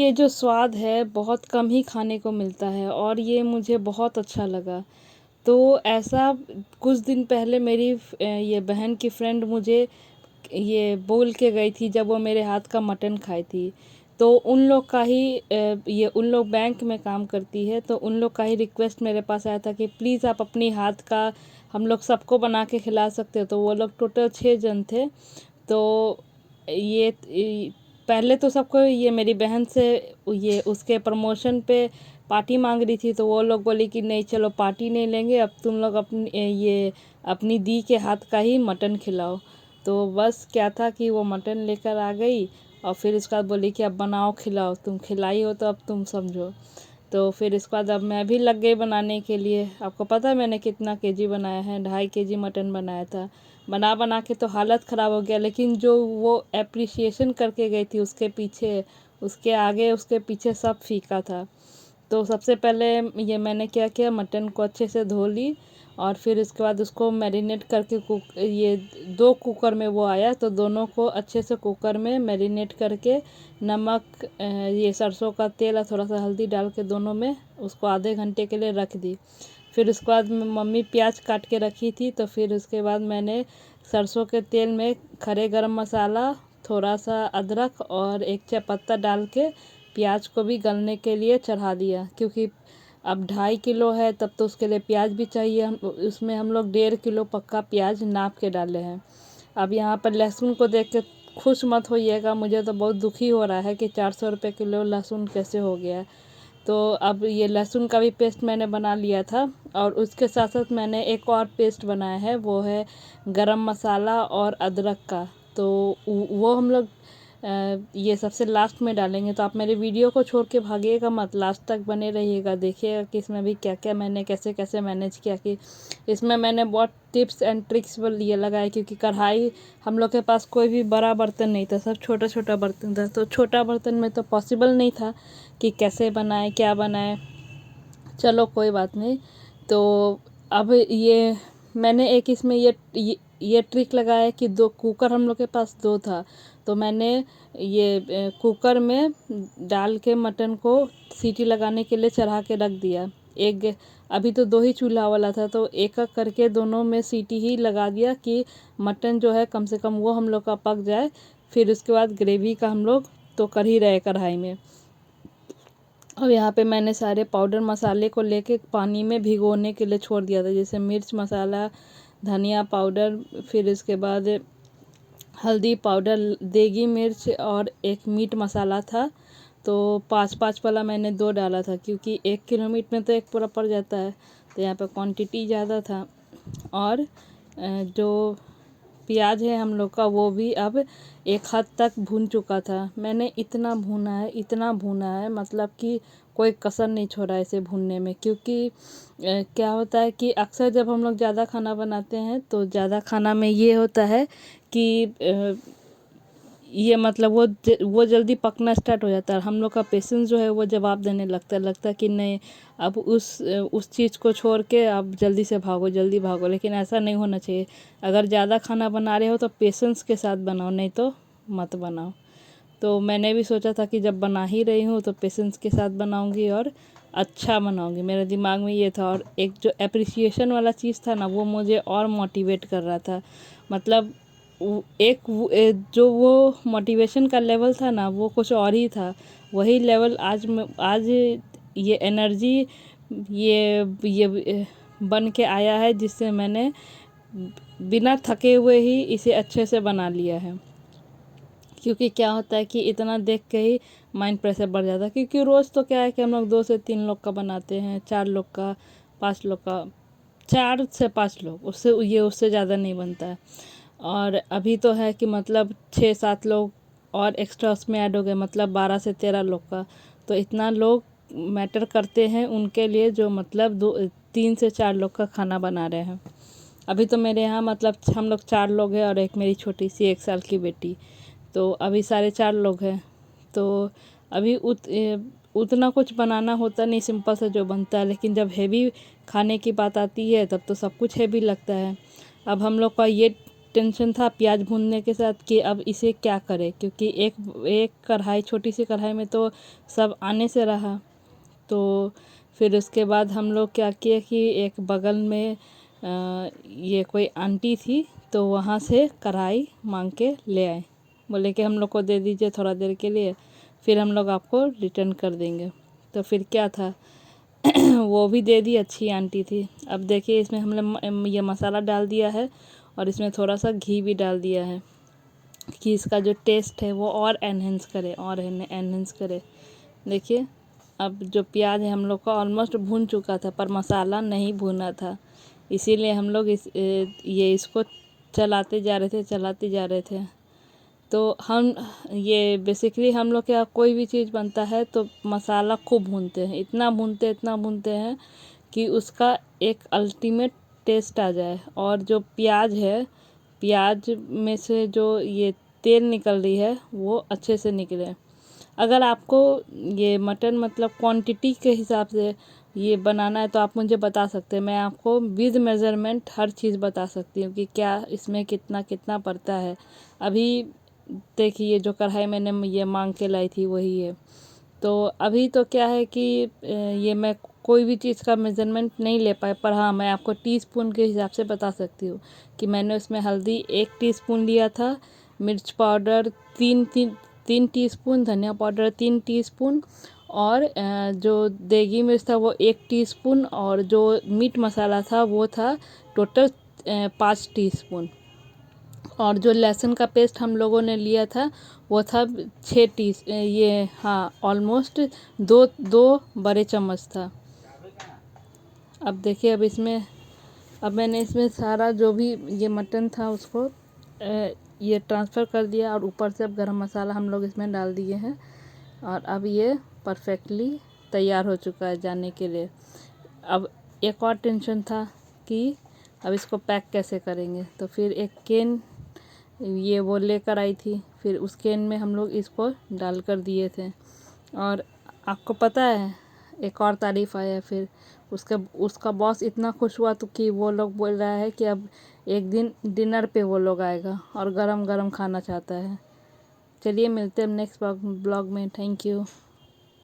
ये जो स्वाद है बहुत कम ही खाने को मिलता है और ये मुझे बहुत अच्छा लगा। तो ऐसा कुछ दिन पहले मेरी ये बहन की फ्रेंड मुझे ये बोल के गई थी जब वो मेरे हाथ का मटन खाई थी। तो उन लोग का ही ये उन लोग बैंक में काम करती है, तो उन लोग का ही रिक्वेस्ट मेरे पास आया था कि प्लीज़ आप अपनी हाथ का हम लोग सबको बना के खिला सकते हो। तो वो लोग टोटल 6 जन थे। तो पहले तो सबको ये मेरी बहन से ये उसके प्रमोशन पे पार्टी मांग रही थी, तो वो लोग बोली कि नहीं चलो पार्टी नहीं लेंगे, अब तुम लोग अपनी दी के हाथ का ही मटन खिलाओ। तो बस क्या था कि वो मटन लेकर आ गई और फिर उसके बाद बोली कि अब बनाओ खिलाओ, तुम खिलाई हो तो अब तुम समझो। तो फिर इसके बाद अब मैं भी लग गई बनाने के लिए। आपको पता है मैंने कितना केजी बनाया है? 2.5 केजी मटन बनाया था। बना बना के तो हालत ख़राब हो गया, लेकिन जो वो एप्रिसिएशन करके गई थी उसके पीछे, उसके आगे उसके पीछे सब फीका था। तो सबसे पहले ये मैंने क्या किया, मटन को अच्छे से धो ली और फिर उसके बाद उसको मैरिनेट करके ये 2 कुकर में वो आया, तो दोनों को अच्छे से कुकर में मैरिनेट करके नमक ये सरसों का तेल और थोड़ा सा हल्दी डाल के दोनों में उसको आधे घंटे के लिए रख दी। फिर उसके बाद मम्मी प्याज काट के रखी थी, तो फिर उसके बाद मैंने सरसों के तेल में खड़े गरम मसाला, थोड़ा सा अदरक और एक तेजपत्ता डाल के प्याज को भी गलने के लिए चढ़ा दिया, क्योंकि अब 2.5 किलो है तब तो उसके लिए प्याज भी चाहिए। उसमें हम लोग 1.5 किलो पक्का प्याज नाप के डाले हैं। अब यहाँ पर लहसुन को देख के खुश मत होइएगा, मुझे तो बहुत दुखी हो रहा है कि 400 रुपये किलो लहसुन कैसे हो गया। तो अब ये लहसुन का भी पेस्ट मैंने बना लिया था और उसके साथ साथ मैंने एक और पेस्ट बनाया है, वो है गरम मसाला और अदरक का। तो वो हम लोग ये सबसे लास्ट में डालेंगे। तो आप मेरे वीडियो को छोड़ के भागिएगा मत, लास्ट तक बने रहिएगा, देखिएगा कि इसमें भी क्या क्या मैंने कैसे कैसे मैनेज किया। कि इसमें मैंने बहुत टिप्स एंड ट्रिक्स ये लगाए, क्योंकि कढ़ाई हम लोग के पास कोई भी बड़ा बर्तन नहीं था, सब छोटा छोटा बर्तन था। तो छोटा बर्तन में तो पॉसिबल नहीं था कि कैसे बनाए क्या बनाए। चलो कोई बात नहीं। तो अब ये मैंने एक इसमें ये ट्रिक लगाया कि 2 कुकर हम लोग के पास 2 था, तो मैंने ये कुकर में डाल के मटन को सीटी लगाने के लिए चढ़ा के रख दिया। एक अभी तो 2 ही चूल्हा वाला था, तो एक एक करके दोनों में सीटी ही लगा दिया कि मटन जो है कम से कम वो हम लोग का पक जाए। फिर उसके बाद ग्रेवी का हम लोग तो कर ही रहे कढ़ाई में। अब यहाँ पे मैंने सारे पाउडर मसाले को लेके पानी में भिगोने के लिए छोड़ दिया था, जैसे मिर्च मसाला, धनिया पाउडर, फिर इसके बाद हल्दी पाउडर, देगी मिर्च और एक मीट मसाला था। तो 5-5 वाला मैंने 2 डाला था, क्योंकि 1 किलो मीट में तो एक पूरा पड़ जाता है, तो यहाँ पे क्वांटिटी ज़्यादा था। और जो प्याज है हम लोग का वो भी अब एक हद तक भून चुका था। मैंने इतना भूना है, इतना भूना है, मतलब कि कोई कसर नहीं छोड़ा इसे भूनने में। क्योंकि क्या होता है कि अक्सर जब हम लोग ज़्यादा खाना बनाते हैं तो ज़्यादा खाना में ये होता है कि ये मतलब वो जल्दी पकना स्टार्ट हो जाता है। हम लोग का पेशेंस जो है वो जवाब देने लगता है कि नहीं, अब उस चीज़ को छोड़ के अब जल्दी से भागो, जल्दी भागो। लेकिन ऐसा नहीं होना चाहिए। अगर ज़्यादा खाना बना रहे हो तो पेशेंस के साथ बनाओ, नहीं तो मत बनाओ। तो मैंने भी सोचा था कि जब बना ही रही हूँ तो पेशेंस के साथ बनाऊँगी और अच्छा बनाऊँगी, मेरे दिमाग में ये था। और एक जो एप्रिसिएशन वाला चीज़ था ना, वो मुझे और मोटिवेट कर रहा था। मतलब जो वो मोटिवेशन का लेवल था ना, वो कुछ और ही था। वही लेवल आज ये एनर्जी ये बन के आया है, जिससे मैंने बिना थके हुए ही इसे अच्छे से बना लिया है। क्योंकि क्या होता है कि इतना देख के ही माइंड प्रेशर बढ़ जाता है। क्योंकि रोज़ तो क्या है कि हम लोग 2 से 3 लोग का बनाते हैं, 4 लोग का, 5 लोग का, 4 से 5 लोग, उससे ज़्यादा नहीं बनता है। और अभी तो है कि मतलब 6-7 लोग और एक्स्ट्रा उसमें ऐड हो गए, मतलब 12 से 13 लोग का। तो इतना लोग मैटर करते हैं उनके लिए, जो मतलब 3 से 4 लोग का खाना बना रहे हैं। अभी तो मेरे यहाँ मतलब हम लोग 4 लोग हैं और एक मेरी छोटी सी 1 साल की बेटी। तो अभी साढ़े 4 लोग हैं। तो अभी उतना कुछ बनाना होता नहीं, सिंपल से जो बनता है। लेकिन जब हेवी खाने की बात आती है तब तो सब कुछ हेवी लगता है। अब हम लोग का टेंशन था प्याज भूनने के साथ कि अब इसे क्या करें, क्योंकि एक कढ़ाई, छोटी सी कढ़ाई में तो सब आने से रहा। तो फिर उसके बाद हम लोग क्या किए कि एक बगल में ये कोई आंटी थी, तो वहाँ से कढ़ाई मांग के ले आए। बोले कि हम लोग को दे दीजिए थोड़ा देर के लिए, फिर हम लोग आपको रिटर्न कर देंगे। तो फिर क्या था वो भी दे दी, अच्छी आंटी थी। अब देखिए इसमें हमने ये मसाला डाल दिया है और इसमें थोड़ा सा घी भी डाल दिया है कि इसका जो टेस्ट है वो और एनहेंस करे। देखिए अब जो प्याज है हम लोग का ऑलमोस्ट भून चुका था, पर मसाला नहीं भुना था, इसीलिए हम लोग इसको चलाते जा रहे थे। तो हम ये बेसिकली हम लोग क्या, कोई भी चीज़ बनता है तो मसाला खूब भूनते हैं, इतना भूनते हैं कि उसका एक अल्टीमेट टेस्ट आ जाए। और जो प्याज है, प्याज में से जो ये तेल निकल रही है वो अच्छे से निकले। अगर आपको ये मटन मतलब क्वांटिटी के हिसाब से ये बनाना है तो आप मुझे बता सकते हैं, मैं आपको विद मेज़रमेंट हर चीज़ बता सकती हूँ कि क्या इसमें कितना कितना पड़ता है। अभी देखिए जो कढ़ाई मैंने ये मांग के लाई थी वही है। तो अभी तो क्या है कि ये मैं कोई भी चीज़ का मेज़रमेंट नहीं ले पाए, पर हाँ मैं आपको टीस्पून के हिसाब से बता सकती हूँ कि मैंने उसमें हल्दी 1 टीस्पून लिया था, मिर्च पाउडर 3 टीस्पून, धनिया पाउडर 3 टीस्पून, और जो देगी मिर्च था वो 1 टीस्पून, और जो मीट मसाला था वो था टोटल 5 टीस्पून, और जो लहसुन का पेस्ट हम लोगों ने लिया था वो था 6 ये हाँ ऑलमोस्ट दो बड़े चम्मच था। अब देखिए अब मैंने इसमें सारा जो भी ये मटन था उसको ये ट्रांसफ़र कर दिया, और ऊपर से अब गरम मसाला हम लोग इसमें डाल दिए हैं, और अब ये परफेक्टली तैयार हो चुका है जाने के लिए। अब एक और टेंशन था कि अब इसको पैक कैसे करेंगे, तो फिर एक केन ये वो लेकर आई थी, फिर उस केन में हम लोग इसको डाल कर दिए थे। और आपको पता है एक और तारीफ़ आया, फिर उसका बॉस इतना खुश हुआ तो कि वो लोग बोल रहा है कि अब एक दिन डिनर पे वो लोग आएगा और गरम गरम खाना चाहता है। चलिए मिलते हैं नेक्स्ट ब्लॉग में। Thank you.